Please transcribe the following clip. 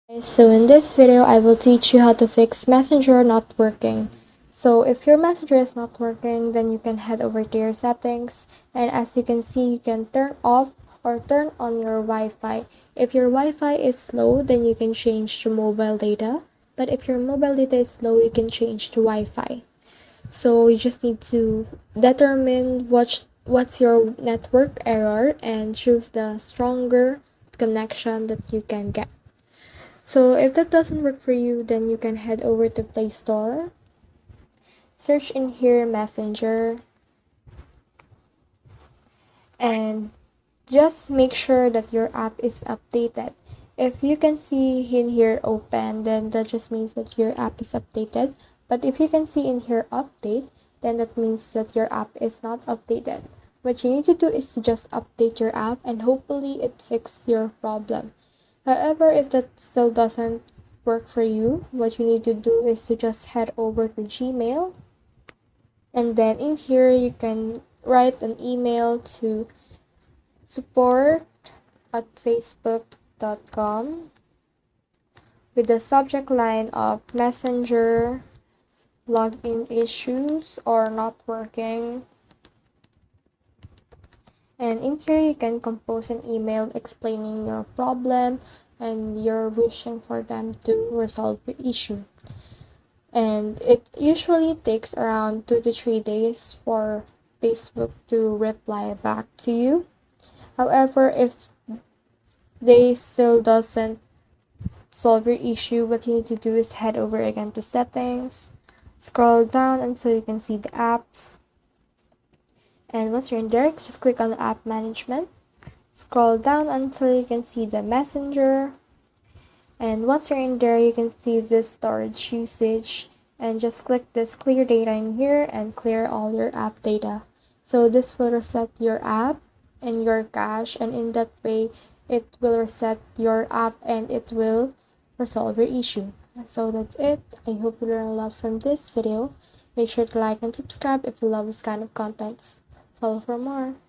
So in this video, I will teach you how to fix Messenger not working. So if your Messenger is not working, then you can head over to your settings, and as you can see, you can turn off or turn on your Wi-Fi. If your Wi-Fi is slow, then you can change to mobile data. But if your mobile data is slow, you can change to Wi-Fi. So you just need to determine what's your network error and choose the stronger connection that you can get. So if that doesn't work for you, then you can head over to Play Store, search in here Messenger, and just make sure that your app is updated. If you can see in here open, then that just means that your app is updated. But if you can see in here update, then that means that your app is not updated. What you need to do is to just update your app and hopefully it fixes your problem. However, if that still doesn't work for you, what you need to do is to just head over to Gmail, and then in here you can write an email to support@facebook.com with the subject line of Messenger login issues or not working. And in here you can compose an email explaining your problem and you're wishing for them to resolve the issue. And it usually takes around 2 to 3 days for Facebook to reply back to you. However, if they still doesn't solve your issue, what you need to do is head over again to settings, scroll down until you can see the apps, and once you're in there, just click on the app management, scroll down until you can see the Messenger, and once you're in there you can see this storage usage, and just click this clear data in here and clear all your app data. So this will reset your app and your cache, and in that way it will reset your app and it will resolve your issue. So that's it. I hope you learned a lot from this video. Make sure to like and subscribe if you love this kind of contents. Follow for more.